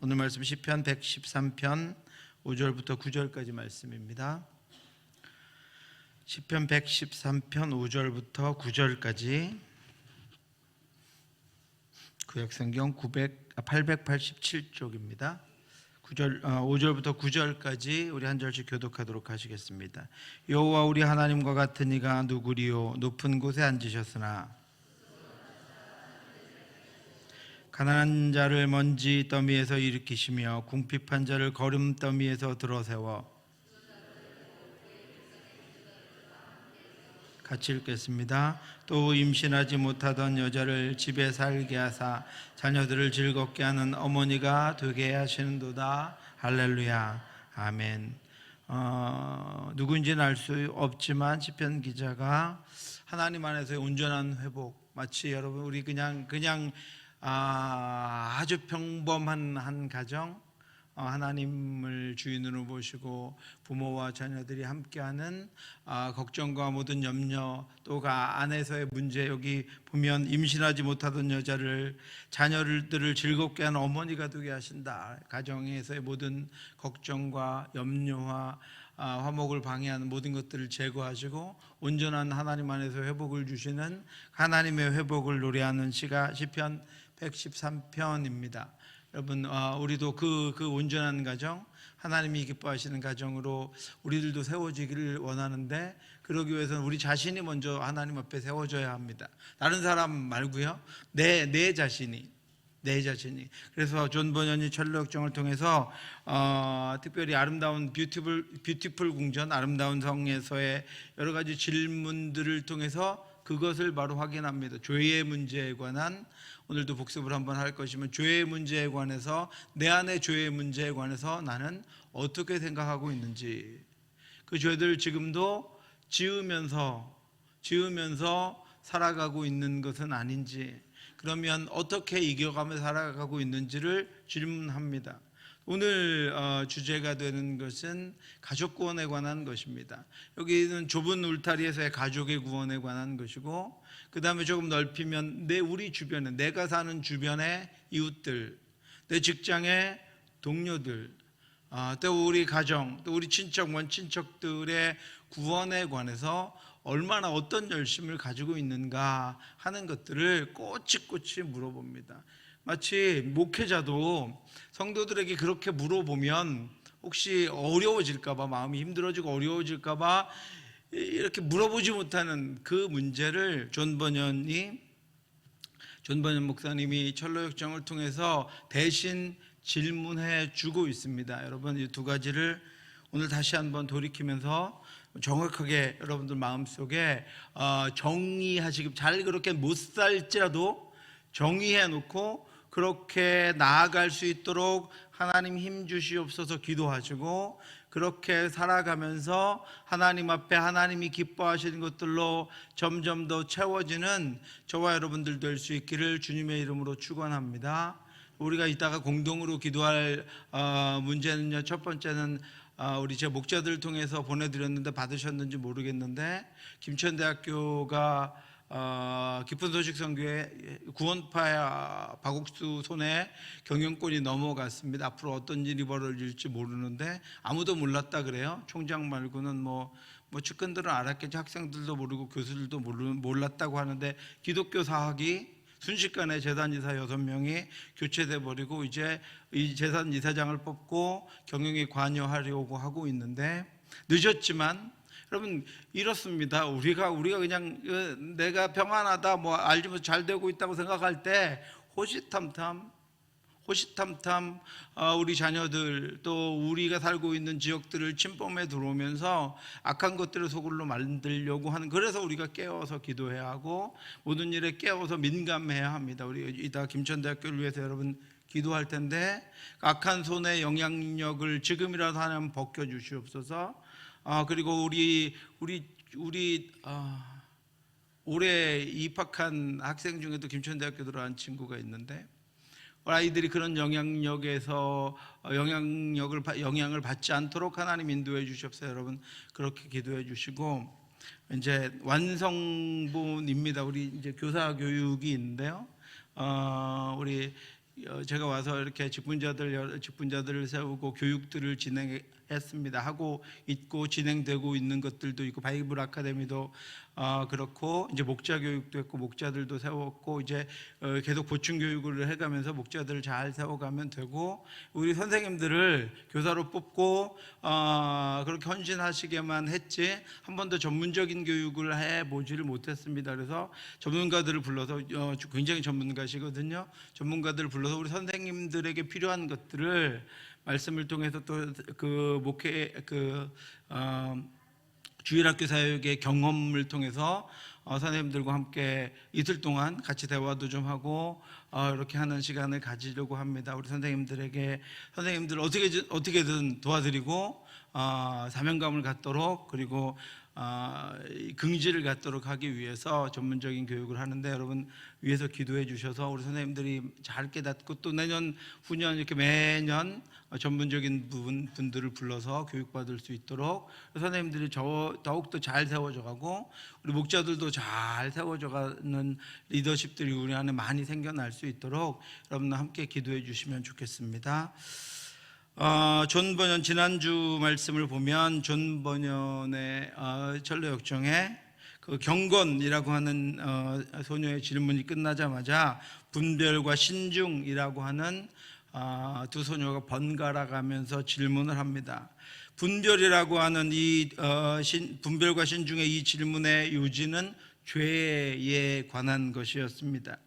오늘 말씀 시편 113편 5절부터 9절까지 말씀입니다. 시편 113편 5절부터 9절까지 구약성경 887쪽입니다. 5절부터 9절까지 우리 한 절씩 교독하도록 하시겠습니다. 여호와 우리 하나님과 같은 이가 누구리요? 높은 곳에 앉으셨으나 가난한 자를 먼지 더미에서 일으키시며 궁핍한 자를 거름 더미에서 들어세워. 같이 읽겠습니다. 또 임신하지 못하던 여자를 집에 살게 하사 자녀들을 즐겁게 하는 어머니가 되게 하시는도다. 할렐루야. 아멘. 누구인지는 알 수 없지만 시편 기자가 하나님 안에서의 온전한 회복, 마치 여러분 우리 그냥 아주 평범한 한 가정, 하나님을 주인으로 모시고 부모와 자녀들이 함께하는 걱정과 모든 염려, 또 그 안에서의 문제, 여기 보면 임신하지 못하던 여자를 자녀들을 즐겁게 하는 어머니가 되게 하신다. 가정에서의 모든 걱정과 염려와 화목을 방해하는 모든 것들을 제거하시고 온전한 하나님 안에서 회복을 주시는 하나님의 회복을 노래하는 시편 113편입니다. 여러분, 우리도 그 온전한 가정, 하나님이 기뻐하시는 가정으로 우리들도 세워지기를 원하는데, 그러기 위해서는 우리 자신이 먼저 하나님 앞에 세워져야 합니다. 다른 사람 말고요. 내 자신이. 그래서 존 버년이 철로역정을 통해서 특별히 아름다운 뷰티풀 궁전, 아름다운 성에서의 여러 가지 질문들을 통해서 그것을 바로 확인합니다. 죄의 문제에 관한, 오늘도 복습을 한번 할 것이면 죄의 문제에 관해서, 내 안의 죄의 문제에 관해서 나는 어떻게 생각하고 있는지, 그 죄들 지금도 지으면서 살아가고 있는 것은 아닌지, 그러면 어떻게 이겨가며 살아가고 있는지를 질문합니다. 오늘 주제가 되는 것은 가족 구원에 관한 것입니다. 여기는 좁은 울타리에서의 가족의 구원에 관한 것이고, 그 다음에 조금 넓히면 우리 주변에, 내가 사는 주변의 이웃들, 내 직장의 동료들, 또 우리 가정, 또 우리 친척, 원친척들의 구원에 관해서 얼마나 어떤 열심을 가지고 있는가 하는 것들을 꼬치꼬치 물어봅니다. 마치 목회자도 성도들에게 그렇게 물어보면 혹시 어려워질까봐, 마음이 힘들어지고 어려워질까봐 이렇게 물어보지 못하는 그 문제를 존 버년 목사님이 철로역정을 통해서 대신 질문해 주고 있습니다. 여러분, 이 두 가지를 오늘 다시 한번 돌이키면서 정확하게 여러분들 마음속에 정의하시기, 잘 그렇게 못 살지라도 정의해 놓고 그렇게 나아갈 수 있도록 하나님 힘 주시옵소서 기도하시고, 그렇게 살아가면서 하나님 앞에 하나님이 기뻐하시는 것들로 점점 더 채워지는 저와 여러분들 될 수 있기를 주님의 이름으로 축원합니다. 우리가 이따가 공동으로 기도할 문제는요, 첫 번째는 우리 제 목자들 통해서 보내드렸는데 받으셨는지 모르겠는데, 김천대학교가 기쁜 소식 선교회 구원파 박옥수 손에 경영권이 넘어갔습니다. 앞으로 어떤 일이 벌어질지 모르는데 아무도 몰랐다 그래요. 총장 말고는 뭐 측근들은 알았겠지, 학생들도 모르고 교수들도 몰랐다고 하는데, 기독교 사학이 순식간에 재단이사 6명이 교체돼 버리고 이제 이 재단 이사장을 뽑고 경영에 관여하려고 하고 있는데, 늦었지만 여러분 이렇습니다. 우리가 그냥 내가 평안하다, 알지 못해 잘 되고 있다고 생각할 때 호시탐탐 우리 자녀들, 또 우리가 살고 있는 지역들을 침범해 들어오면서 악한 것들을 소굴로 만들려고 하는, 그래서 우리가 깨어서 기도해야 하고 모든 일에 깨어서 민감해야 합니다. 우리 이따 김천대학교를 위해서 여러분 기도할 텐데, 악한 손의 영향력을 지금이라도 하나님 벗겨주시옵소서. 그리고 우리 올해 입학한 학생 중에도 김천대학교 들어간 친구가 있는데, 아이들이 그런 영향력에서 영향을 받지 않도록 하나님 인도해 주시옵소서. 여러분 그렇게 기도해 주시고, 이제 완성본입니다. 우리 이제 교사 교육이 있는데요. 우리 제가 와서 이렇게 직분자들을 세우고 교육들을 진행했습니다. 하고 있고 진행되고 있는 것들도 있고, 바이블 아카데미도 그렇고, 이제 목자 교육도 했고, 목자들도 세웠고, 이제 계속 보충 교육을 해가면서 목자들을 잘 세워가면 되고, 우리 선생님들을 교사로 뽑고 그렇게 헌신하시게만 했지 한 번도 전문적인 교육을 해보지를 못했습니다. 그래서 전문가들을 불러서, 굉장히 전문가시거든요. 전문가들을 불러서 우리 선생님들에게 필요한 것들을 말씀을 통해서 또 그 목회 주일학교 사역의 경험을 통해서 선생님들과 함께 이틀 동안 같이 대화도 좀 하고 이렇게 하는 시간을 가지려고 합니다. 우리 선생님들 어떻게든 도와드리고 사명감을 갖도록, 그리고 긍지를 갖도록 하기 위해서 전문적인 교육을 하는데, 여러분 위해서 기도해 주셔서 우리 선생님들이 잘 깨닫고, 또 내년 후년 이렇게 매년 전문적인 분들을 불러서 교육받을 수 있도록 선생님들이 더욱더 잘 세워져 가고, 우리 목자들도 잘 세워져 가는 리더십들이 우리 안에 많이 생겨날 수 있도록 여러분 함께 기도해 주시면 좋겠습니다. 존 버년, 지난주 말씀을 보면 존 버년의 전로역정에 그 경건이라고 하는 소녀의 질문이 끝나자마자 분별과 신중이라고 하는 두 소녀가 번갈아 가면서 질문을 합니다. 분별이라고 하는 이 분별과 신중의 이 질문의 요지는 죄에 관한 것이었습니다.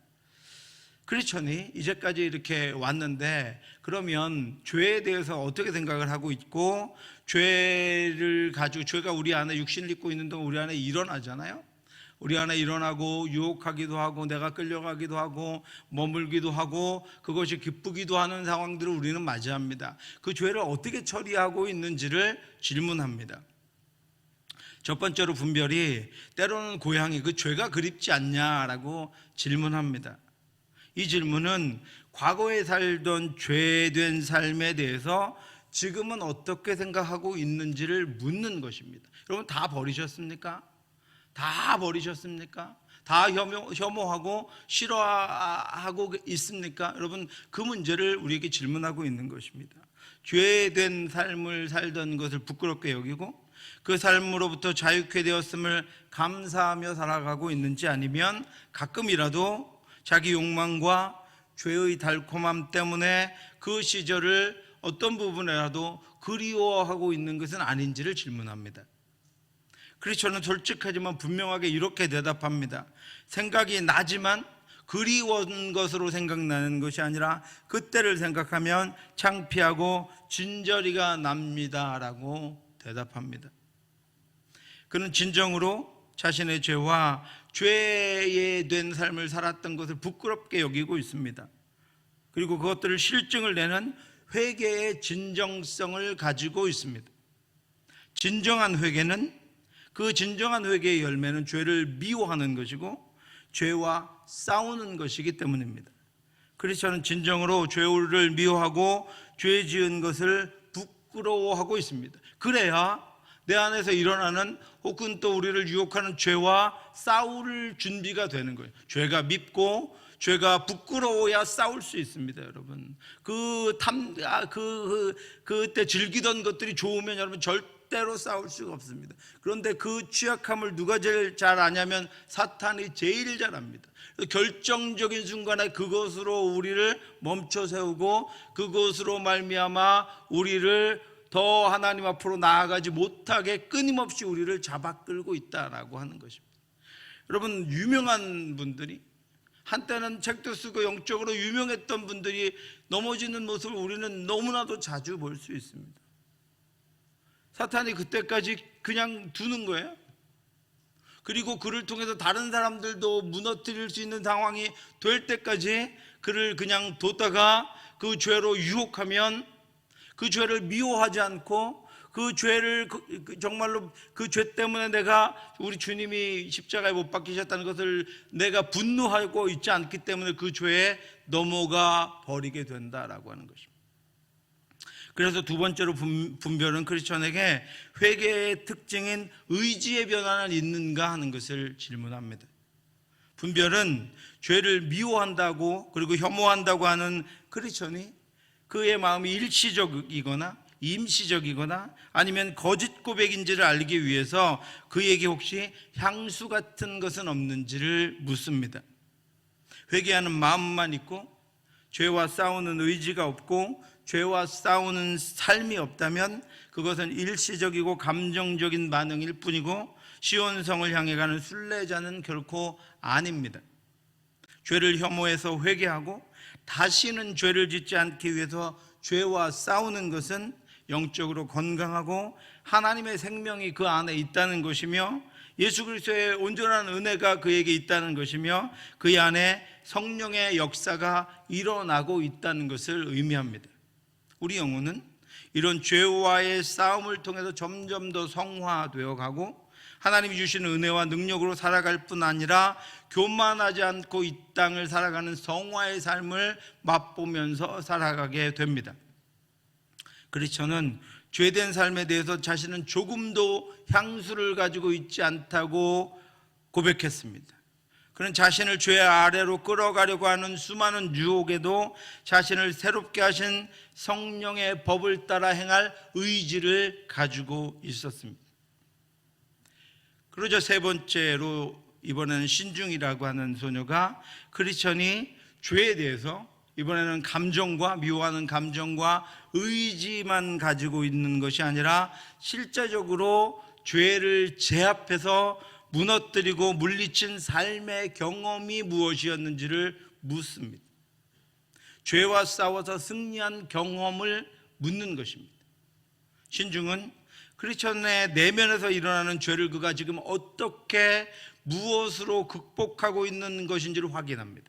크리스천이 이제까지 이렇게 왔는데, 그러면 죄에 대해서 어떻게 생각을 하고 있고, 죄를 가지고, 죄가 우리 안에 육신을 입고 있는 동안 우리 안에 일어나잖아요. 우리 안에 일어나고 유혹하기도 하고, 내가 끌려가기도 하고, 머물기도 하고, 그것이 기쁘기도 하는 상황들을 우리는 맞이합니다. 그 죄를 어떻게 처리하고 있는지를 질문합니다. 첫 번째로 분별이 때로는 고향이 그 죄가 그립지 않냐라고 질문합니다. 이 질문은 과거에 살던 죄된 삶에 대해서 지금은 어떻게 생각하고 있는지를 묻는 것입니다. 여러분 다 버리셨습니까? 다 버리셨습니까? 다 혐오하고 싫어하고 있습니까? 여러분 그 문제를 우리에게 질문하고 있는 것입니다. 죄된 삶을 살던 것을 부끄럽게 여기고 그 삶으로부터 자유케 되었음을 감사하며 살아가고 있는지, 아니면 가끔이라도 자기 욕망과 죄의 달콤함 때문에 그 시절을 어떤 부분이라도 그리워하고 있는 것은 아닌지를 질문합니다. 크리스천은 솔직하지만 분명하게 이렇게 대답합니다. 생각이 나지만 그리운 것으로 생각나는 것이 아니라 그때를 생각하면 창피하고 진저리가 납니다라고 대답합니다. 그는 진정으로 자신의 죄와 죄에 된 삶을 살았던 것을 부끄럽게 여기고 있습니다. 그리고 그것들을 실증을 내는 회개의 진정성을 가지고 있습니다. 진정한 회개는, 그 진정한 회개의 열매는 죄를 미워하는 것이고 죄와 싸우는 것이기 때문입니다. 크리스천은 진정으로 죄를 미워하고 죄 지은 것을 부끄러워하고 있습니다. 그래야 내 안에서 일어나는 혹은 또 우리를 유혹하는 죄와 싸울 준비가 되는 거예요. 죄가 밉고 죄가 부끄러워야 싸울 수 있습니다, 여러분. 그때 즐기던 것들이 좋으면 여러분 절대로 싸울 수가 없습니다. 그런데 그 취약함을 누가 제일 잘 아냐면 사탄이 제일 잘 압니다. 결정적인 순간에 그것으로 우리를 멈춰 세우고 그것으로 말미암아 우리를 더 하나님 앞으로 나아가지 못하게 끊임없이 우리를 잡아 끌고 있다라고 하는 것입니다. 여러분 유명한 분들이, 한때는 책도 쓰고 영적으로 유명했던 분들이 넘어지는 모습을 우리는 너무나도 자주 볼 수 있습니다. 사탄이 그때까지 그냥 두는 거예요. 그리고 그를 통해서 다른 사람들도 무너뜨릴 수 있는 상황이 될 때까지 그를 그냥 뒀다가 그 죄로 유혹하면 그 죄를 미워하지 않고 그 죄를 정말로 그 죄 때문에 내가 우리 주님이 십자가에 못 박히셨다는 것을 내가 분노하고 있지 않기 때문에 그 죄에 넘어가 버리게 된다라고 하는 것입니다. 그래서 두 번째로 분별은 크리스천에게 회개의 특징인 의지의 변화는 있는가 하는 것을 질문합니다. 분별은 죄를 미워한다고 그리고 혐오한다고 하는 크리스천이 그의 마음이 일시적이거나 임시적이거나 아니면 거짓 고백인지를 알기 위해서 그에게 혹시 향수 같은 것은 없는지를 묻습니다. 회개하는 마음만 있고 죄와 싸우는 의지가 없고 죄와 싸우는 삶이 없다면 그것은 일시적이고 감정적인 반응일 뿐이고 시온성을 향해 가는 순례자는 결코 아닙니다. 죄를 혐오해서 회개하고 다시는 죄를 짓지 않기 위해서 죄와 싸우는 것은 영적으로 건강하고 하나님의 생명이 그 안에 있다는 것이며 예수 그리스도의 온전한 은혜가 그에게 있다는 것이며 그 안에 성령의 역사가 일어나고 있다는 것을 의미합니다. 우리 영혼은 이런 죄와의 싸움을 통해서 점점 더 성화되어 가고 하나님이 주시는 은혜와 능력으로 살아갈 뿐 아니라 교만하지 않고 이 땅을 살아가는 성화의 삶을 맛보면서 살아가게 됩니다. 크리스천은 죄된 삶에 대해서 자신은 조금도 향수를 가지고 있지 않다고 고백했습니다. 그는 자신을 죄 아래로 끌어가려고 하는 수많은 유혹에도 자신을 새롭게 하신 성령의 법을 따라 행할 의지를 가지고 있었습니다. 그러자 세 번째로 이번에는 신중이라고 하는 소녀가 크리스천이 죄에 대해서 이번에는 감정과 미워하는 감정과 의지만 가지고 있는 것이 아니라 실제적으로 죄를 제압해서 무너뜨리고 물리친 삶의 경험이 무엇이었는지를 묻습니다. 죄와 싸워서 승리한 경험을 묻는 것입니다. 신중은 크리스천의 내면에서 일어나는 죄를 그가 지금 어떻게 무엇으로 극복하고 있는 것인지를 확인합니다.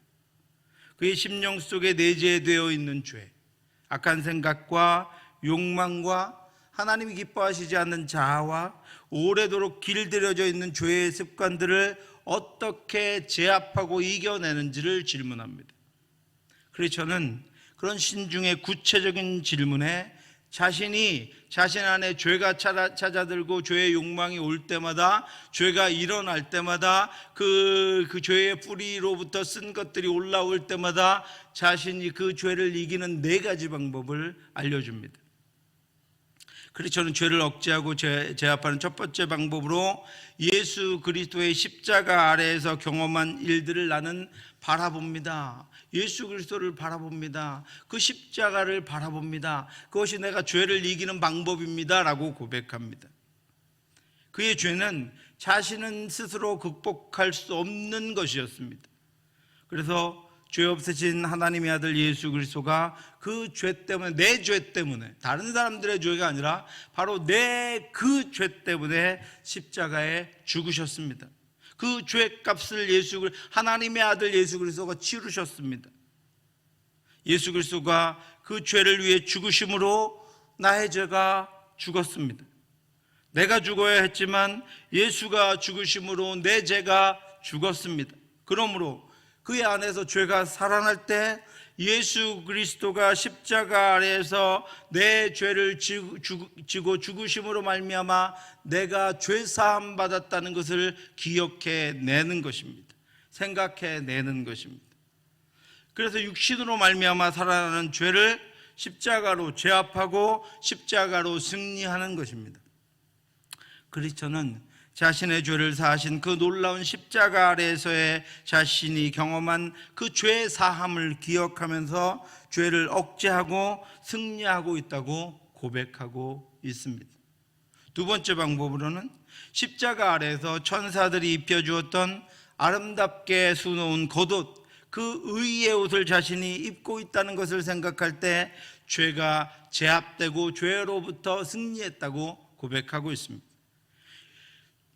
그의 심령 속에 내재되어 있는 죄, 악한 생각과 욕망과 하나님이 기뻐하시지 않는 자아와 오래도록 길들여져 있는 죄의 습관들을 어떻게 제압하고 이겨내는지를 질문합니다. 크리스천은 그런 신중의 구체적인 질문에 자신이 자신 안에 죄가 찾아들고 죄의 욕망이 올 때마다, 죄가 일어날 때마다, 그 죄의 뿌리로부터 쓴 것들이 올라올 때마다 자신이 그 죄를 이기는 4가지 방법을 알려줍니다. 크리스천은 죄를 억제하고 제압하는 첫 번째 방법으로 예수 그리스도의 십자가 아래에서 경험한 일들을 나는 바라봅니다. 예수 그리스도를 바라봅니다. 그 십자가를 바라봅니다. 그것이 내가 죄를 이기는 방법입니다 라고 고백합니다. 그의 죄는 자신은 스스로 극복할 수 없는 것이었습니다. 그래서 죄 없으신 하나님의 아들 예수 그리스도가 그 죄 때문에, 내 죄 때문에, 다른 사람들의 죄가 아니라 바로 내 그 죄 때문에 십자가에 죽으셨습니다. 그 죄값을 하나님의 아들 예수 그리스도가 치르셨습니다. 예수 그리스도가 그 죄를 위해 죽으심으로 나의 죄가 죽었습니다. 내가 죽어야 했지만 예수가 죽으심으로 내 죄가 죽었습니다. 그러므로 그의 안에서 죄가 살아날 때 예수 그리스도가 십자가 아래에서 내 죄를 지고 죽으심으로 말미암아 내가 죄 사함 받았다는 것을 기억해내는 것입니다. 생각해내는 것입니다. 그래서 육신으로 말미암아 살아나는 죄를 십자가로 제압하고 십자가로 승리하는 것입니다. 크리스천은 자신의 죄를 사하신 그 놀라운 십자가 아래에서의 자신이 경험한 그 죄 사함을 기억하면서 죄를 억제하고 승리하고 있다고 고백하고 있습니다. 두 번째 방법으로는 십자가 아래에서 천사들이 입혀주었던 아름답게 수놓은 겉옷, 그 의의 옷을 자신이 입고 있다는 것을 생각할 때 죄가 제압되고 죄로부터 승리했다고 고백하고 있습니다.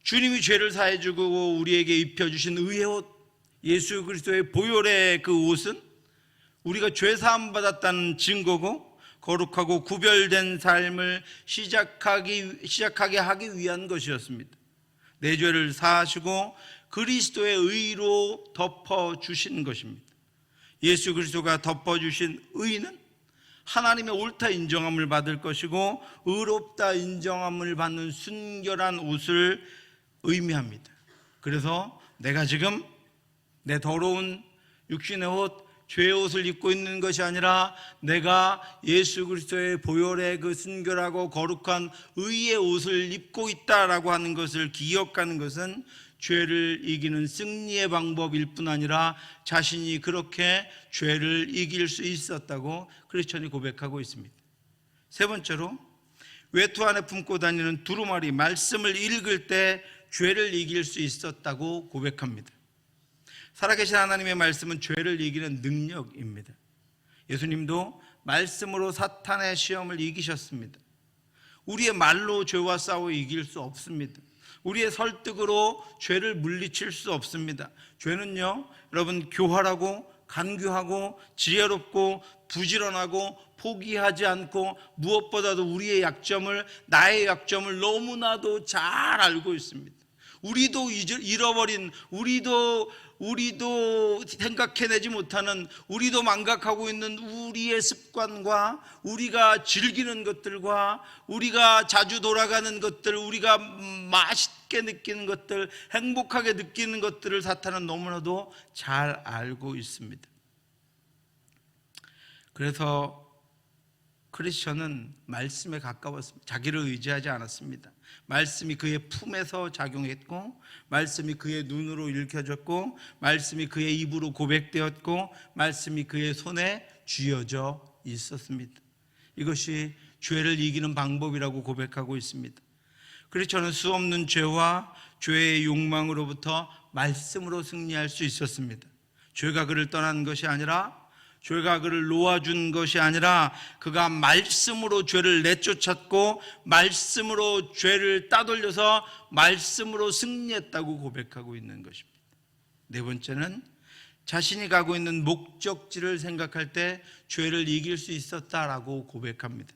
주님이 죄를 사해주고 우리에게 입혀주신 의의 옷, 예수 그리스도의 보혈의 그 옷은 우리가 죄 사함 받았다는 증거고 거룩하고 구별된 삶을 시작하게 하기 위한 것이었습니다. 내 죄를 사하시고 그리스도의 의로 덮어주신 것입니다. 예수 그리스도가 덮어주신 의는 하나님의 옳다 인정함을 받을 것이고 의롭다 인정함을 받는 순결한 옷을 의미합니다. 그래서 내가 지금 내 더러운 육신의 옷, 죄의 옷을 입고 있는 것이 아니라 내가 예수 그리스도의 보혈의 그 순결하고 거룩한 의의 옷을 입고 있다라고 하는 것을 기억하는 것은 죄를 이기는 승리의 방법일 뿐 아니라 자신이 그렇게 죄를 이길 수 있었다고 크리스천이 고백하고 있습니다. 세 번째로, 외투 안에 품고 다니는 두루마리 말씀을 읽을 때 죄를 이길 수 있었다고 고백합니다. 살아계신 하나님의 말씀은 죄를 이기는 능력입니다. 예수님도 말씀으로 사탄의 시험을 이기셨습니다. 우리의 말로 죄와 싸워 이길 수 없습니다. 우리의 설득으로 죄를 물리칠 수 없습니다. 죄는요, 여러분, 교활하고 간교하고 지혜롭고 부지런하고 포기하지 않고 무엇보다도 우리의 약점을, 나의 약점을 너무나도 잘 알고 있습니다. 우리도 잃어버린, 우리도 생각해내지 못하는, 우리도 망각하고 있는 우리의 습관과 우리가 즐기는 것들과 우리가 자주 돌아가는 것들, 우리가 맛있게 느끼는 것들, 행복하게 느끼는 것들을 사탄은 너무나도 잘 알고 있습니다. 그래서 크리스천은 말씀에 가까웠습니다. 자기를 의지하지 않았습니다. 말씀이 그의 품에서 작용했고, 말씀이 그의 눈으로 읽혀졌고, 말씀이 그의 입으로 고백되었고, 말씀이 그의 손에 쥐어져 있었습니다. 이것이 죄를 이기는 방법이라고 고백하고 있습니다. 크리스천은 수없는 죄와 죄의 욕망으로부터 말씀으로 승리할 수 있었습니다. 죄가 그를 떠난 것이 아니라, 죄가 그를 놓아준 것이 아니라 그가 말씀으로 죄를 내쫓았고 말씀으로 죄를 따돌려서 말씀으로 승리했다고 고백하고 있는 것입니다. 네 번째는 자신이 가고 있는 목적지를 생각할 때 죄를 이길 수 있었다라고 고백합니다.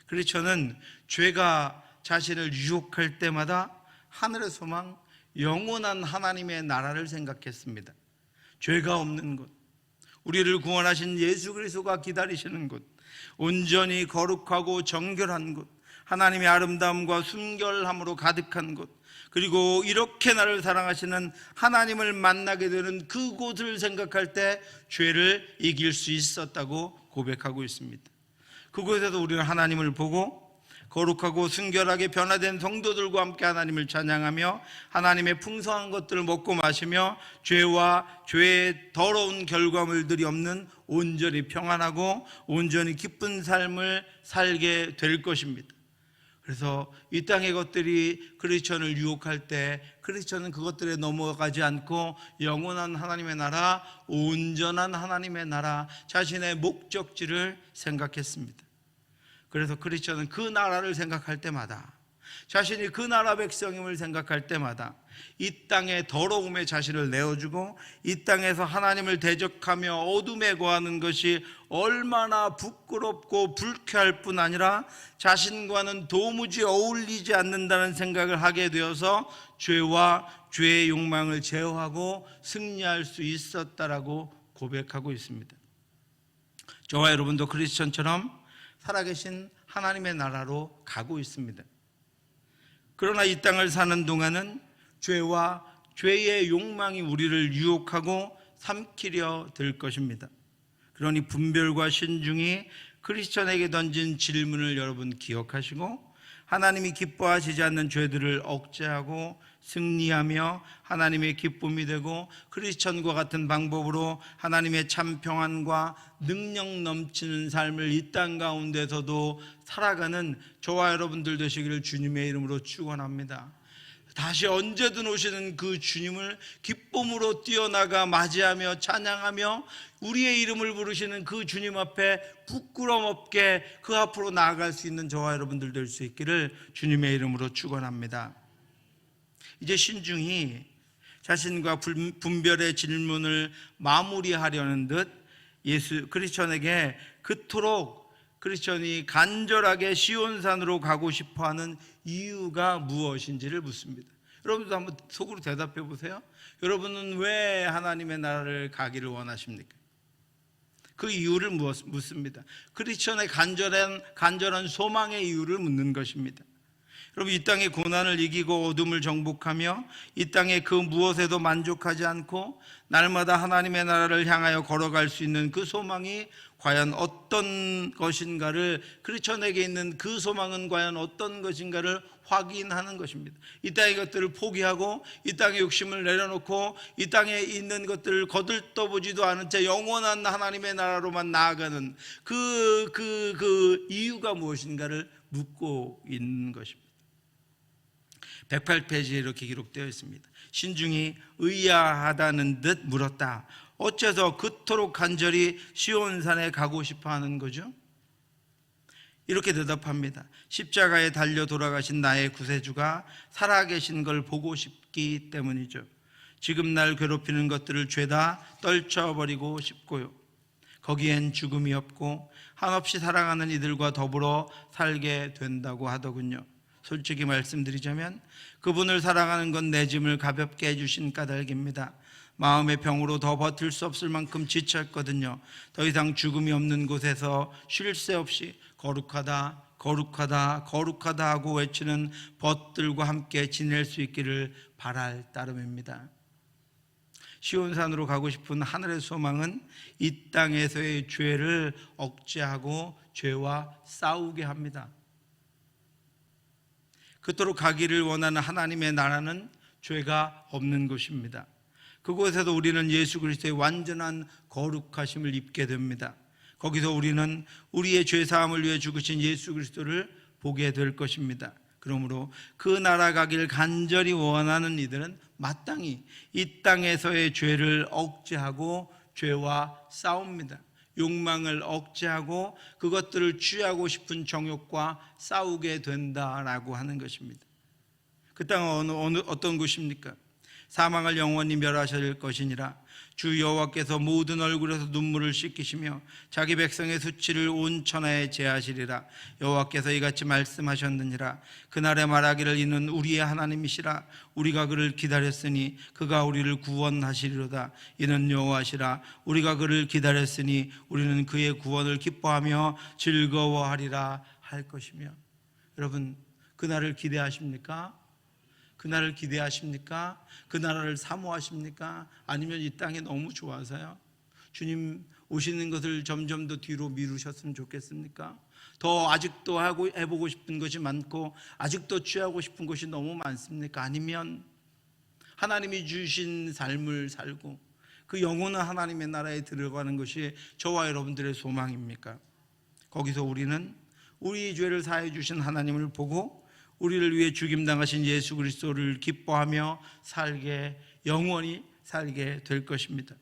크리스천은 죄가 자신을 유혹할 때마다 하늘의 소망, 영원한 하나님의 나라를 생각했습니다. 죄가 없는 곳, 우리를 구원하신 예수 그리스도가 기다리시는 곳, 온전히 거룩하고 정결한 곳, 하나님의 아름다움과 순결함으로 가득한 곳, 그리고 이렇게 나를 사랑하시는 하나님을 만나게 되는 그곳을 생각할 때 죄를 이길 수 있었다고 고백하고 있습니다. 그곳에서 우리는 하나님을 보고 거룩하고 순결하게 변화된 성도들과 함께 하나님을 찬양하며 하나님의 풍성한 것들을 먹고 마시며 죄와 죄의 더러운 결과물들이 없는 온전히 평안하고 온전히 기쁜 삶을 살게 될 것입니다. 그래서 이 땅의 것들이 크리스천을 유혹할 때 크리스천은 그것들에 넘어가지 않고 영원한 하나님의 나라, 온전한 하나님의 나라, 자신의 목적지를 생각했습니다. 그래서 크리스천은 그 나라를 생각할 때마다, 자신이 그 나라 백성임을 생각할 때마다 이 땅의 더러움에 자신을 내어주고 이 땅에서 하나님을 대적하며 어둠에 거하는 것이 얼마나 부끄럽고 불쾌할 뿐 아니라 자신과는 도무지 어울리지 않는다는 생각을 하게 되어서 죄와 죄의 욕망을 제어하고 승리할 수 있었다라고 고백하고 있습니다. 저와 여러분도 크리스천처럼 살아계신 하나님의 나라로 가고 있습니다. 그러나 이 땅을 사는 동안은 죄와 죄의 욕망이 우리를 유혹하고 삼키려 들 것입니다. 그러니 분별과 신중히 크리스천에게 던진 질문을 여러분 기억하시고 하나님이 기뻐하시지 않는 죄들을 억제하고 승리하며 하나님의 기쁨이 되고 크리스천과 같은 방법으로 하나님의 참 평안과 능력 넘치는 삶을 이 땅 가운데서도 살아가는 저와 여러분들 되시기를 주님의 이름으로 축원합니다. 다시 언제든 오시는 그 주님을 기쁨으로 뛰어나가 맞이하며 찬양하며 우리의 이름을 부르시는 그 주님 앞에 부끄럼 없게 그 앞으로 나아갈 수 있는 저와 여러분들 될 수 있기를 주님의 이름으로 축원합니다. 이제 신중히 자신과 분별의 질문을 마무리하려는 듯 예수 크리스천에게 그토록 크리스천이 간절하게 시온산으로 가고 싶어하는 이유가 무엇인지를 묻습니다. 여러분도 한번 속으로 대답해 보세요. 여러분은 왜 하나님의 나라를 가기를 원하십니까? 그 이유를 묻습니다. 크리스천의 간절한 소망의 이유를 묻는 것입니다. 여러분, 이 땅의 고난을 이기고 어둠을 정복하며 이 땅의 그 무엇에도 만족하지 않고 날마다 하나님의 나라를 향하여 걸어갈 수 있는 그 소망이 과연 어떤 것인가를, 크리스천에게 있는 그 소망은 과연 어떤 것인가를 확인하는 것입니다. 이 땅의 것들을 포기하고 이 땅의 욕심을 내려놓고 이 땅에 있는 것들을 거들떠보지도 않은 채 영원한 하나님의 나라로만 나아가는 그 이유가 무엇인가를 묻고 있는 것입니다. 108페이지에 이렇게 기록되어 있습니다. 신중이 의아하다는 듯 물었다. 어째서 그토록 간절히 시온산에 가고 싶어 하는 거죠? 이렇게 대답합니다. 십자가에 달려 돌아가신 나의 구세주가 살아계신 걸 보고 싶기 때문이죠. 지금 날 괴롭히는 것들을 죄다 떨쳐버리고 싶고요. 거기엔 죽음이 없고 한없이 사랑하는 이들과 더불어 살게 된다고 하더군요. 솔직히 말씀드리자면 그분을 사랑하는 건 내 짐을 가볍게 해주신 까닭입니다. 마음의 병으로 더 버틸 수 없을 만큼 지쳤거든요. 더 이상 죽음이 없는 곳에서 쉴 새 없이 거룩하다, 거룩하다, 거룩하다 하고 외치는 벗들과 함께 지낼 수 있기를 바랄 따름입니다. 시온산으로 가고 싶은 하늘의 소망은 이 땅에서의 죄를 억제하고 죄와 싸우게 합니다. 그토록 가기를 원하는 하나님의 나라는 죄가 없는 곳입니다. 그곳에서 우리는 예수 그리스도의 완전한 거룩하심을 입게 됩니다. 거기서 우리는 우리의 죄사함을 위해 죽으신 예수 그리스도를 보게 될 것입니다. 그러므로 그 나라 가기를 간절히 원하는 이들은 마땅히 이 땅에서의 죄를 억제하고 죄와 싸웁니다. 욕망을 억제하고 그것들을 취하고 싶은 정욕과 싸우게 된다라고 하는 것입니다. 그 땅은 어떤 곳입니까? 사망을 영원히 멸하실 것이니라. 주 여호와께서 모든 얼굴에서 눈물을 씻기시며 자기 백성의 수치를 온 천하에 제하시리라. 여호와께서 이같이 말씀하셨느니라. 그날에 말하기를 이는 우리의 하나님이시라. 우리가 그를 기다렸으니 그가 우리를 구원하시리로다. 이는 여호와시라. 우리가 그를 기다렸으니 우리는 그의 구원을 기뻐하며 즐거워하리라 할 것이며. 여러분, 그날을 기대하십니까? 그날을 기대하십니까? 그 나라를 사모하십니까? 아니면 이 땅이 너무 좋아서요? 주님 오시는 것을 점점 더 뒤로 미루셨으면 좋겠습니까? 더 아직도 해보고 싶은 것이 많고 아직도 취하고 싶은 것이 너무 많습니까? 아니면 하나님이 주신 삶을 살고 그 영원한 하나님의 나라에 들어가는 것이 저와 여러분들의 소망입니까? 거기서 우리는 우리의 죄를 사해 주신 하나님을 보고 우리를 위해 죽임당하신 예수 그리스도를 기뻐하며 영원히 살게 될 것입니다.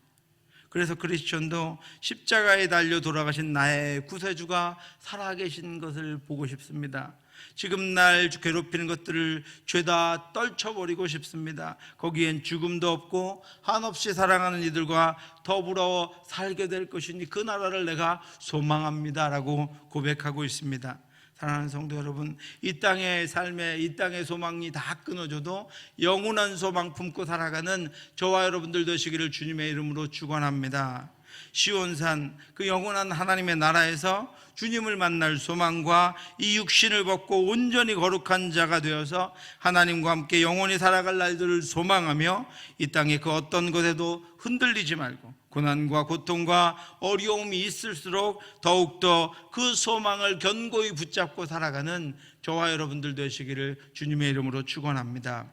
그래서 크리스천도 십자가에 달려 돌아가신 나의 구세주가 살아계신 것을 보고 싶습니다. 지금 날 괴롭히는 것들을 죄다 떨쳐버리고 싶습니다. 거기엔 죽음도 없고 한없이 사랑하는 이들과 더불어 살게 될 것이니 그 나라를 내가 소망합니다 라고 고백하고 있습니다. 사랑하는 성도 여러분, 이 땅의 삶에 이 땅의 소망이 다 끊어져도 영원한 소망 품고 살아가는 저와 여러분들 되시기를 주님의 이름으로 축원합니다. 시온산, 그 영원한 하나님의 나라에서 주님을 만날 소망과 이 육신을 벗고 온전히 거룩한 자가 되어서 하나님과 함께 영원히 살아갈 날들을 소망하며 이 땅의 그 어떤 것에도 흔들리지 말고 고난과 고통과 어려움이 있을수록 더욱더 그 소망을 견고히 붙잡고 살아가는 저와 여러분들 되시기를 주님의 이름으로 축원합니다.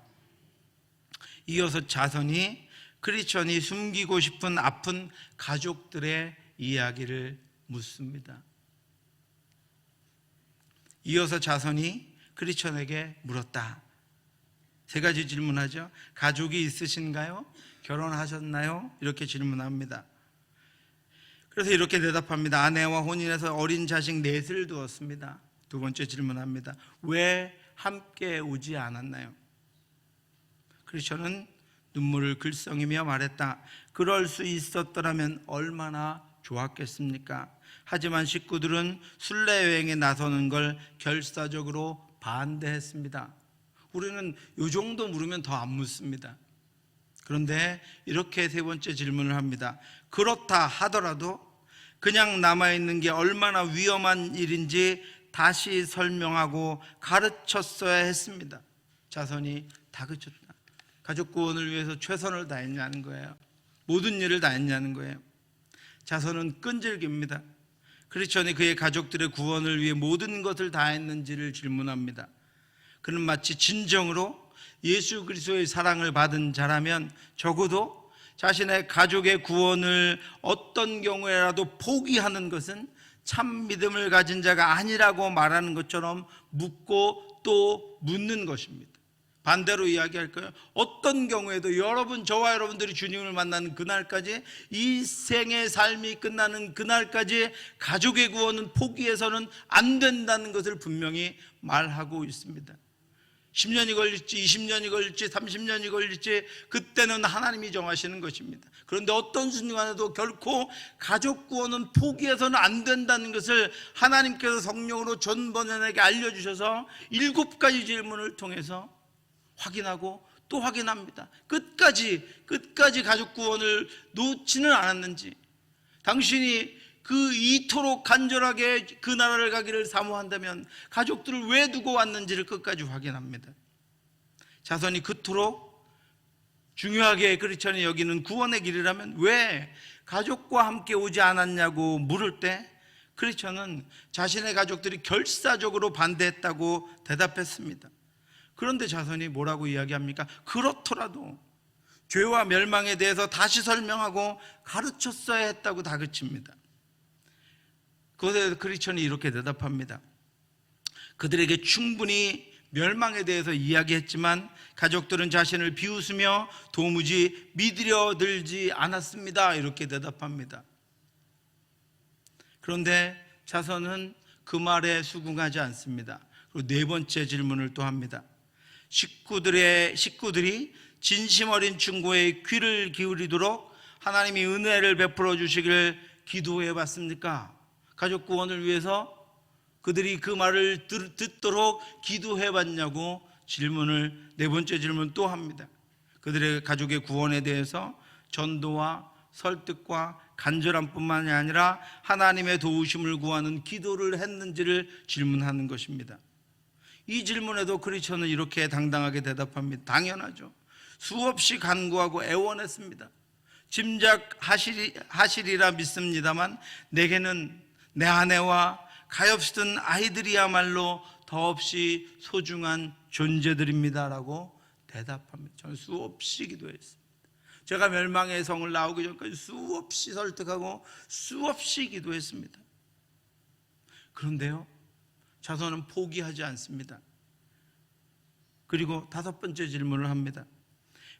이어서 자선이 크리스천이 숨기고 싶은 아픈 가족들의 이야기를 묻습니다. 이어서 자선이 크리스천에게 물었다. 세 가지 질문하죠. 가족이 있으신가요? 결혼하셨나요? 이렇게 질문합니다. 그래서 이렇게 대답합니다. 아내와 혼인해서 어린 자식 넷을 두었습니다. 두 번째 질문합니다. 왜 함께 오지 않았나요? 크리스천은 눈물을 글썽이며 말했다. 그럴 수 있었더라면 얼마나 좋았겠습니까? 하지만 식구들은 순례 여행에 나서는 걸 결사적으로 반대했습니다. 우리는 이 정도 물으면 더 안 묻습니다. 그런데 이렇게 세 번째 질문을 합니다. 그렇다 하더라도 그냥 남아있는 게 얼마나 위험한 일인지 다시 설명하고 가르쳤어야 했습니다. 자손이 다그쳤다. 가족 구원을 위해서 최선을 다했냐는 거예요. 모든 일을 다했냐는 거예요. 자손은 끈질깁니다. 크리스천이 그의 가족들의 구원을 위해 모든 것을 다했는지를 질문합니다. 그는 마치 진정으로 예수 그리스도의 사랑을 받은 자라면 적어도 자신의 가족의 구원을 어떤 경우에라도 포기하는 것은 참 믿음을 가진 자가 아니라고 말하는 것처럼 묻고 또 묻는 것입니다. 반대로 이야기할까요? 어떤 경우에도 저와 여러분들이 주님을 만나는 그날까지, 이 생의 삶이 끝나는 그날까지 가족의 구원은 포기해서는 안 된다는 것을 분명히 말하고 있습니다. 10년이 걸릴지 20년이 걸릴지 30년이 걸릴지 그때는 하나님이 정하시는 것입니다. 그런데 어떤 순간에도 결코 가족 구원은 포기해서는 안 된다는 것을 하나님께서 성령으로 전 번연에게 알려주셔서 7가지 질문을 통해서 확인하고 또 확인합니다. 끝까지 가족 구원을 놓지는 않았는지, 당신이 이토록 간절하게 그 나라를 가기를 사모한다면 가족들을 왜 두고 왔는지를 끝까지 확인합니다. 자손이 그토록 중요하게 크리스천이 여기는 구원의 길이라면 왜 가족과 함께 오지 않았냐고 물을 때 크리스천은 자신의 가족들이 결사적으로 반대했다고 대답했습니다. 그런데 자손이 뭐라고 이야기합니까? 그렇더라도 죄와 멸망에 대해서 다시 설명하고 가르쳤어야 했다고 다그칩니다. 그것에 대해서 크리스천이 이렇게 대답합니다. 그들에게 충분히 멸망에 대해서 이야기했지만 가족들은 자신을 비웃으며 도무지 믿으려 들지 않았습니다. 이렇게 대답합니다. 그런데 자손은 그 말에 수긍하지 않습니다. 그리고 4번째 질문을 또 합니다. 식구들이 진심 어린 충고에 귀를 기울이도록 하나님이 은혜를 베풀어 주시길 기도해 봤습니까? 가족 구원을 위해서 그들이 그 말을 듣도록 기도해 봤냐고 질문을 4번째 질문 또 합니다. 그들의 가족의 구원에 대해서 전도와 설득과 간절함뿐만이 아니라 하나님의 도우심을 구하는 기도를 했는지를 질문하는 것입니다. 이 질문에도 크리스천은 이렇게 당당하게 대답합니다. 당연하죠. 수없이 간구하고 애원했습니다. 짐작하시리라 믿습니다만 내게는 내 아내와 가엾은 아이들이야말로 더없이 소중한 존재들입니다라고 대답합니다. 저는 수없이 기도했습니다. 제가 멸망의 성을 나오기 전까지 수없이 설득하고 수없이 기도했습니다. 그런데요, 자손은 포기하지 않습니다. 그리고 5번째 질문을 합니다.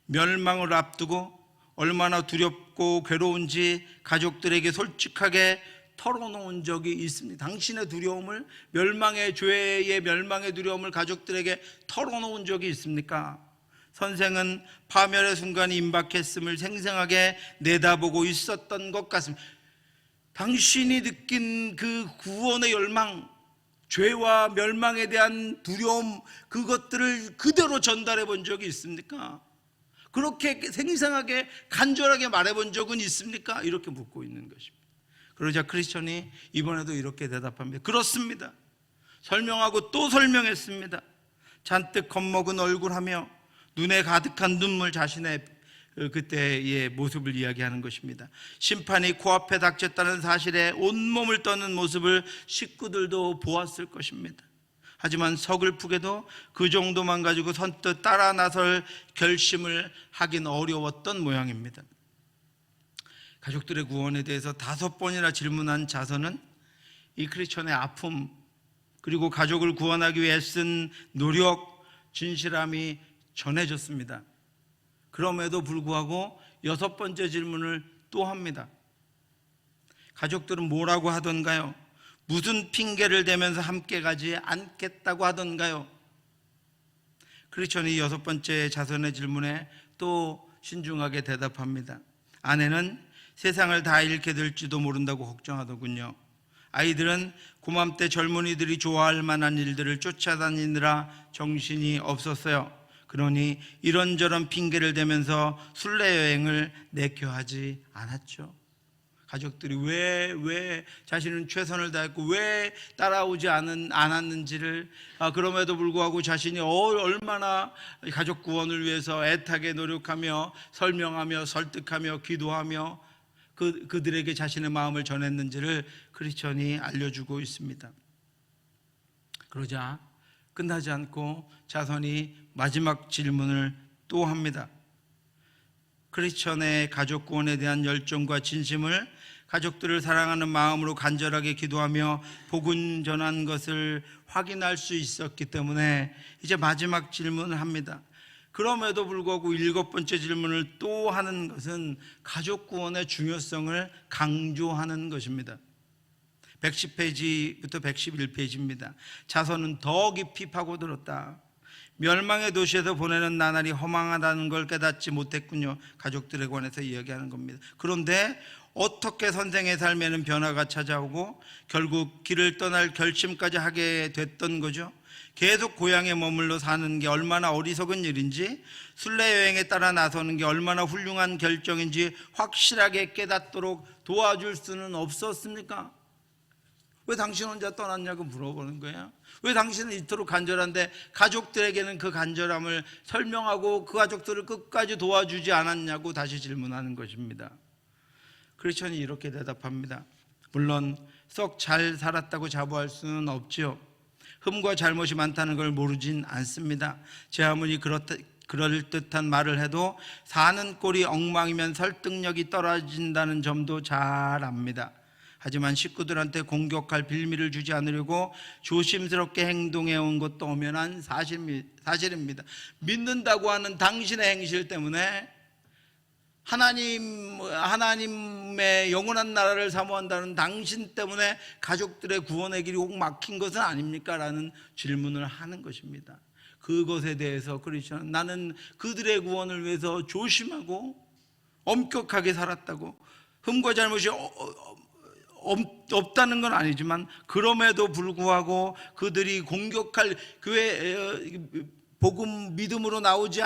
멸망을 앞두고 얼마나 두렵고 괴로운지 가족들에게 솔직하게 털어놓은 적이 있습니다. 당신의 두려움을, 죄의 멸망의 두려움을 가족들에게 털어놓은 적이 있습니까? 선생은 파멸의 순간이 임박했음을 생생하게 내다보고 있었던 것 같습니다. 당신이 느낀 그 구원의 열망, 죄와 멸망에 대한 두려움, 그것들을 그대로 전달해 본 적이 있습니까? 그렇게 생생하게 간절하게 말해 본 적은 있습니까? 이렇게 묻고 있는 것입니다. 그러자 크리스천이 이번에도 이렇게 대답합니다. 그렇습니다. 설명하고 또 설명했습니다. 잔뜩 겁먹은 얼굴하며 눈에 가득한 눈물, 자신의 그때의 모습을 이야기하는 것입니다. 심판이 코앞에 닥쳤다는 사실에 온몸을 떠는 모습을 식구들도 보았을 것입니다. 하지만 서글프게도 그 정도만 가지고 선뜻 따라 나설 결심을 하긴 어려웠던 모양입니다. 가족들의 구원에 대해서 5번이나 질문한 자손은 이 크리스천의 아픔, 그리고 가족을 구원하기 위해 쓴 노력, 진실함이 전해졌습니다. 그럼에도 불구하고 6번째 질문을 또 합니다. 가족들은 뭐라고 하던가요? 무슨 핑계를 대면서 함께 가지 않겠다고 하던가요? 크리스천이 6번째 자손의 질문에 또 신중하게 대답합니다. 아내는 세상을 다 잃게 될지도 모른다고 걱정하더군요. 아이들은 고맘때 젊은이들이 좋아할 만한 일들을 쫓아다니느라 정신이 없었어요. 그러니 이런저런 핑계를 대면서 순례 여행을 내켜하지 않았죠. 가족들이 왜 자신은 최선을 다했고 왜 따라오지 않았는지를, 그럼에도 불구하고 자신이 얼마나 가족 구원을 위해서 애타게 노력하며 설명하며 설득하며 기도하며 그들에게 자신의 마음을 전했는지를 크리스천이 알려주고 있습니다. 그러자 끝나지 않고 자손이 마지막 질문을 또 합니다. 크리스천의 가족 구원에 대한 열정과 진심을 가족들을 사랑하는 마음으로 간절하게 기도하며 복음 전한 것을 확인할 수 있었기 때문에 이제 마지막 질문을 합니다. 그럼에도 불구하고 7번째 질문을 또 하는 것은 가족 구원의 중요성을 강조하는 것입니다. 110페이지부터 111페이지입니다. 자손은 더 깊이 파고들었다. 멸망의 도시에서 보내는 나날이 허망하다는 걸 깨닫지 못했군요. 가족들에 관해서 이야기하는 겁니다. 그런데 어떻게 선생의 삶에는 변화가 찾아오고 결국 길을 떠날 결심까지 하게 됐던 거죠. 계속 고향에 머물러 사는 게 얼마나 어리석은 일인지, 순례 여행에 따라 나서는 게 얼마나 훌륭한 결정인지 확실하게 깨닫도록 도와줄 수는 없었습니까? 왜 당신 혼자 떠났냐고 물어보는 거예요. 왜 당신은 이토록 간절한데 가족들에게는 그 간절함을 설명하고 그 가족들을 끝까지 도와주지 않았냐고 다시 질문하는 것입니다. 크리스천이 이렇게 대답합니다. 물론 썩 잘 살았다고 자부할 수는 없죠. 흠과 잘못이 많다는 걸 모르진 않습니다. 제 아무리 그럴듯한 말을 해도 사는 꼴이 엉망이면 설득력이 떨어진다는 점도 잘 압니다. 하지만 식구들한테 공격할 빌미를 주지 않으려고 조심스럽게 행동해 온 것도 엄연한 사실입니다. 믿는다고 하는 당신의 행실 때문에 하나님의 영원한 나라를 사모한다는 당신 때문에 가족들의 구원의 길이 꼭 막힌 것은 아닙니까? 라는 질문을 하는 것입니다. 그것에 대해서 크리스천은 나는 그들의 구원을 위해서 조심하고 엄격하게 살았다고, 흠과 잘못이 없다는 건 아니지만 그럼에도 불구하고 그들이 공격할 교회 복음 믿음으로 나오지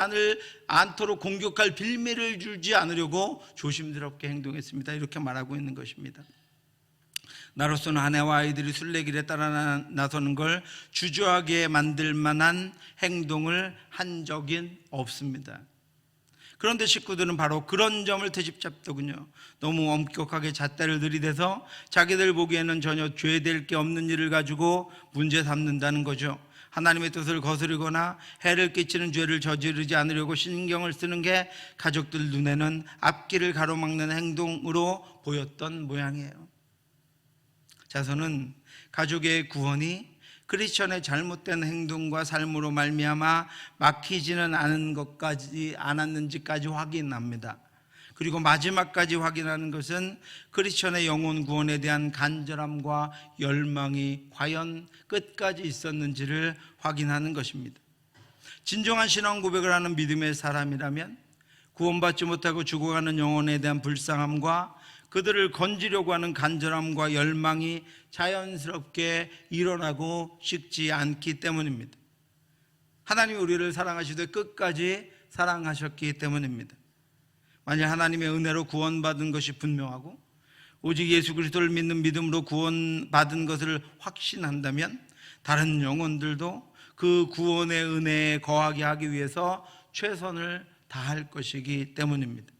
않도록 공격할 빌미를 주지 않으려고 조심스럽게 행동했습니다. 이렇게 말하고 있는 것입니다. 나로서는 아내와 아이들이 순례길에 따라 나서는 걸 주저하게 만들 만한 행동을 한 적은 없습니다. 그런데 식구들은 바로 그런 점을 되짚잡더군요. 너무 엄격하게 잣대를 들이대서 자기들 보기에는 전혀 죄될 게 없는 일을 가지고 문제 삼는다는 거죠. 하나님의 뜻을 거스르거나 해를 끼치는 죄를 저지르지 않으려고 신경을 쓰는 게 가족들 눈에는 앞길을 가로막는 행동으로 보였던 모양이에요. 자손은 가족의 구원이 크리스천의 잘못된 행동과 삶으로 말미암아 막히지는 않았는지까지 확인합니다. 그리고 마지막까지 확인하는 것은 크리스천의 영혼 구원에 대한 간절함과 열망이 과연 끝까지 있었는지를 확인하는 것입니다. 진정한 신앙 고백을 하는 믿음의 사람이라면 구원받지 못하고 죽어가는 영혼에 대한 불쌍함과 그들을 건지려고 하는 간절함과 열망이 자연스럽게 일어나고 싶지 않기 때문입니다. 하나님이 우리를 사랑하시되 끝까지 사랑하셨기 때문입니다. 만약 하나님의 은혜로 구원받은 것이 분명하고 오직 예수 그리스도를 믿는 믿음으로 구원받은 것을 확신한다면 다른 영혼들도 그 구원의 은혜에 거하게 하기 위해서 최선을 다할 것이기 때문입니다.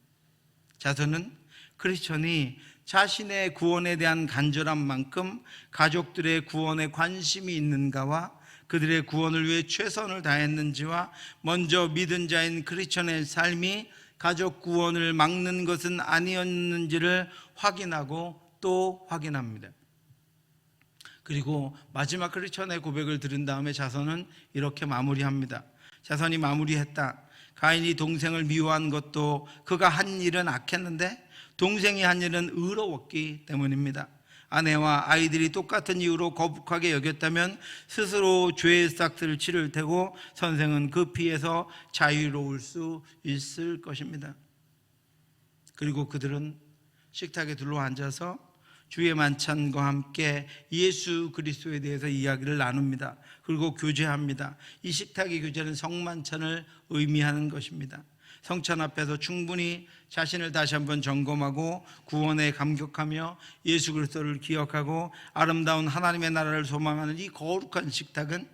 자손은 크리스천이 자신의 구원에 대한 간절함만큼 가족들의 구원에 관심이 있는가와 그들의 구원을 위해 최선을 다했는지와 먼저 믿은 자인 크리스천의 삶이 가족 구원을 막는 것은 아니었는지를 확인하고 또 확인합니다. 그리고 마지막 크리스천의 고백을 들은 다음에 자손은 이렇게 마무리합니다. 자손이 마무리했다. 가인이 동생을 미워한 것도 그가 한 일은 악했는데 동생이 한 일은 의로웠기 때문입니다. 아내와 아이들이 똑같은 이유로 거북하게 여겼다면 스스로 죄의 싹들을 치를 테고 선생은 그 피해서 자유로울 수 있을 것입니다. 그리고 그들은 식탁에 둘러앉아서 주의 만찬과 함께 예수 그리스도에 대해서 이야기를 나눕니다. 그리고 교제합니다. 이 식탁의 교제는 성만찬을 의미하는 것입니다. 성찬 앞에서 충분히 자신을 다시 한번 점검하고 구원에 감격하며 예수 그리스도를 기억하고 아름다운 하나님의 나라를 소망하는 이 거룩한 식탁은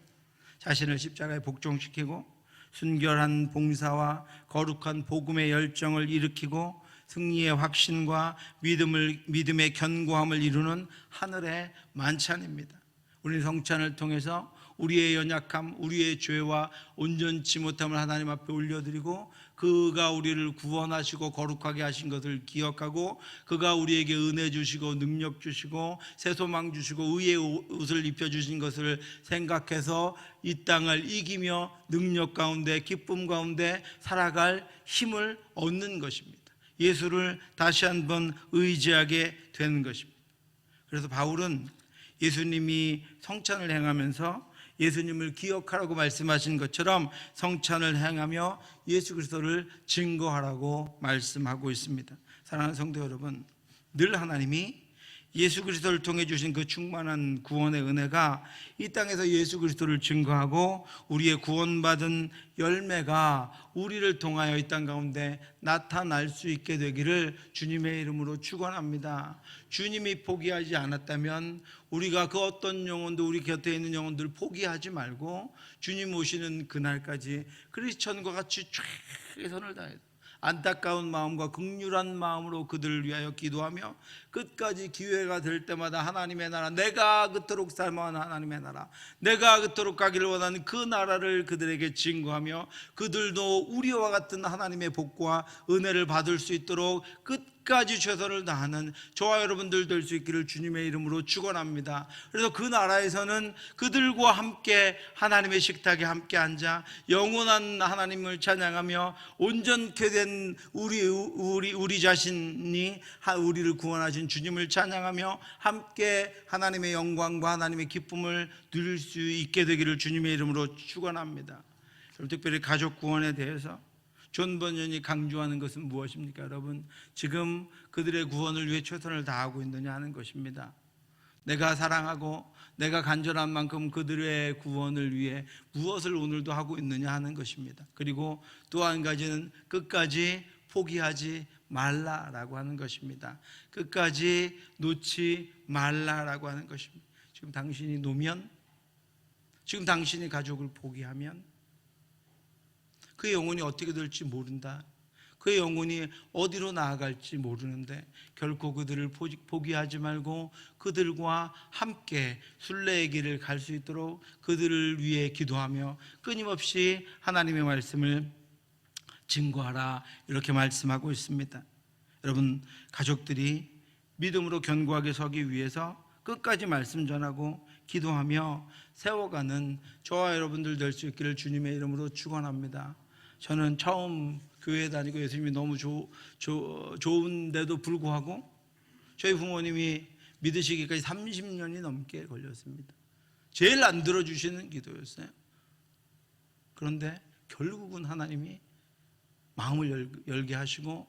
자신을 십자가에 복종시키고 순결한 봉사와 거룩한 복음의 열정을 일으키고 승리의 확신과 믿음의 견고함을 이루는 하늘의 만찬입니다. 우리는 성찬을 통해서 우리의 연약함, 우리의 죄와 온전치 못함을 하나님 앞에 올려드리고 그가 우리를 구원하시고 거룩하게 하신 것을 기억하고 그가 우리에게 은혜 주시고 능력 주시고 새 소망 주시고 의의 옷을 입혀주신 것을 생각해서 이 땅을 이기며 능력 가운데 기쁨 가운데 살아갈 힘을 얻는 것입니다. 예수를 다시 한번 의지하게 되는 것입니다. 그래서 바울은 예수님이 성찬을 행하면서 예수님을 기억하라고 말씀하신 것처럼 성찬을 행하며 예수 그리스도를 증거하라고 말씀하고 있습니다. 사랑하는 성도 여러분, 늘 하나님이 예수 그리스도를 통해 주신 그 충만한 구원의 은혜가 이 땅에서 예수 그리스도를 증거하고 우리의 구원받은 열매가 우리를 통하여 이 땅 가운데 나타날 수 있게 되기를 주님의 이름으로 축원합니다. 주님이 포기하지 않았다면 우리가 그 어떤 영혼도 우리 곁에 있는 영혼들을 포기하지 말고 주님 오시는 그날까지 크리스천과 같이 최선을 다해서 안타까운 마음과 긍휼한 마음으로 그들을 위하여 기도하며 끝까지 기회가 될 때마다 하나님의 나라, 내가 그토록 사모하는 하나님의 나라, 내가 그토록 가기를 원하는 그 나라를 그들에게 증거하며 그들도 우리와 같은 하나님의 복과 은혜를 받을 수 있도록 끝까지 최선을 다하는 저와 여러분들 될 수 있기를 주님의 이름으로 축원합니다. 그래서 그 나라에서는 그들과 함께 하나님의 식탁에 함께 앉아 영원한 하나님을 찬양하며 온전케 된 우리 자신이 우리를 구원하신 주님을 찬양하며 함께 하나님의 영광과 하나님의 기쁨을 누릴 수 있게 되기를 주님의 이름으로 축원합니다. 특별히 가족 구원에 대해서 존 번연이 강조하는 것은 무엇입니까? 여러분, 지금 그들의 구원을 위해 최선을 다하고 있느냐 하는 것입니다. 내가 사랑하고 내가 간절한 만큼 그들의 구원을 위해 무엇을 오늘도 하고 있느냐 하는 것입니다. 그리고 또 한 가지는 끝까지 포기하지 말라라고 하는 것입니다. 끝까지 놓지 말라라고 하는 것입니다. 지금 당신이 놓으면, 지금 당신이 가족을 포기하면 그 영혼이 어떻게 될지 모른다. 그 영혼이 어디로 나아갈지 모르는데 결코 그들을 포기하지 말고 그들과 함께 순례의 길을 갈 수 있도록 그들을 위해 기도하며 끊임없이 하나님의 말씀을 증거하라, 이렇게 말씀하고 있습니다. 여러분, 가족들이 믿음으로 견고하게 서기 위해서 끝까지 말씀 전하고 기도하며 세워가는 저와 여러분들 될 수 있기를 주님의 이름으로 축원합니다. 저는 처음 교회 다니고 예수님이 너무 좋은데도 불구하고 저희 부모님이 믿으시기까지 30년이 넘게 걸렸습니다. 제일 안 들어주시는 기도였어요. 그런데 결국은 하나님이 마음을 열게 하시고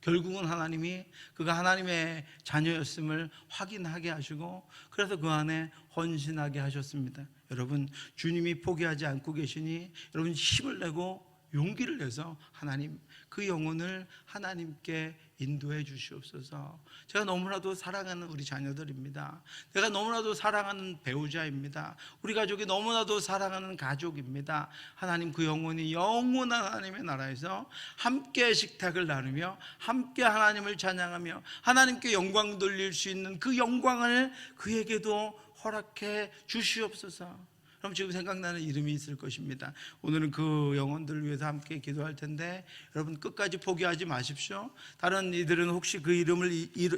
결국은 하나님이 그가 하나님의 자녀였음을 확인하게 하시고 그래서 그 안에 헌신하게 하셨습니다. 여러분, 주님이 포기하지 않고 계시니 여러분 힘을 내고 용기를 내서 하나님, 그 영혼을 하나님께 인도해 주시옵소서. 제가 너무나도 사랑하는 우리 자녀들입니다. 내가 너무나도 사랑하는 배우자입니다. 우리 가족이 너무나도 사랑하는 가족입니다. 하나님, 그 영혼이 영원한 하나님의 나라에서 함께 식탁을 나누며 함께 하나님을 찬양하며 하나님께 영광 돌릴 수 있는 그 영광을 그에게도 허락해 주시옵소서. 그럼 지금 생각나는 이름이 있을 것입니다. 오늘은 그 영혼들을 위해서 함께 기도할 텐데 여러분 끝까지 포기하지 마십시오. 다른 이들은 혹시 그 이름을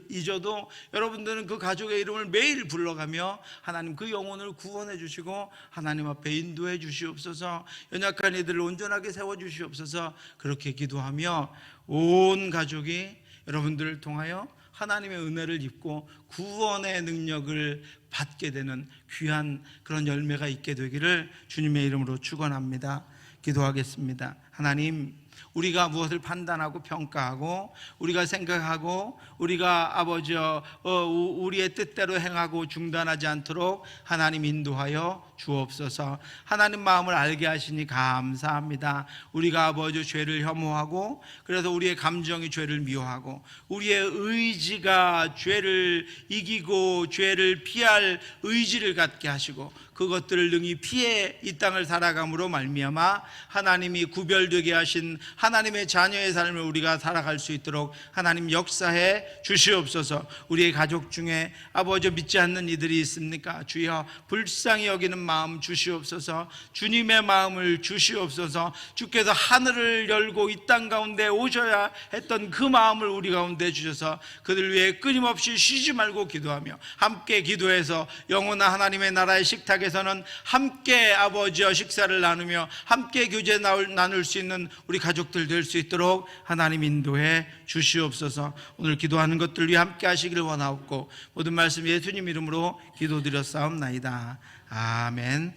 잊어도 여러분들은 그 가족의 이름을 매일 불러가며 하나님 그 영혼을 구원해 주시고 하나님 앞에 인도해 주시옵소서. 연약한 이들을 온전하게 세워 주시옵소서. 그렇게 기도하며 온 가족이 여러분들을 통하여 하나님의 은혜를 입고 구원의 능력을 받게 되는 귀한 그런 열매가 있게 되기를 주님의 이름으로 축원합니다. 기도하겠습니다. 하나님, 우리가 무엇을 판단하고 평가하고 우리가 생각하고 우리가 아버지 우리의 뜻대로 행하고 중단하지 않도록 하나님 인도하여 주옵소서. 하나님 마음을 알게 하시니 감사합니다. 우리가 아버지 죄를 혐오하고 그래서 우리의 감정이 죄를 미워하고 우리의 의지가 죄를 이기고 죄를 피할 의지를 갖게 하시고 그것들을 능히 피해 이 땅을 살아감으로 말미암아 하나님이 구별되게 하신 하나님의 자녀의 삶을 우리가 살아갈 수 있도록 하나님 역사해 주시옵소서. 우리의 가족 중에 아버지 믿지 않는 이들이 있습니까? 주여 불쌍히 여기는 마음 주시옵소서. 주님의 마음을 주시옵소서. 주께서 하늘을 열고 이 땅 가운데 오셔야 했던 그 마음을 우리 가운데 주셔서 그들 위해 끊임없이 쉬지 말고 기도하며 함께 기도해서 영원한 하나님의 나라의 식탁에서는 함께 아버지와 식사를 나누며 함께 교제 나눌 수 있는 우리 가족들 될 수 있도록 하나님 인도해 주시옵소서. 오늘 기도하는 것들 위해 함께 하시기를 원하옵고 모든 말씀 예수님 이름으로 기도드렸사옵나이다. 아멘.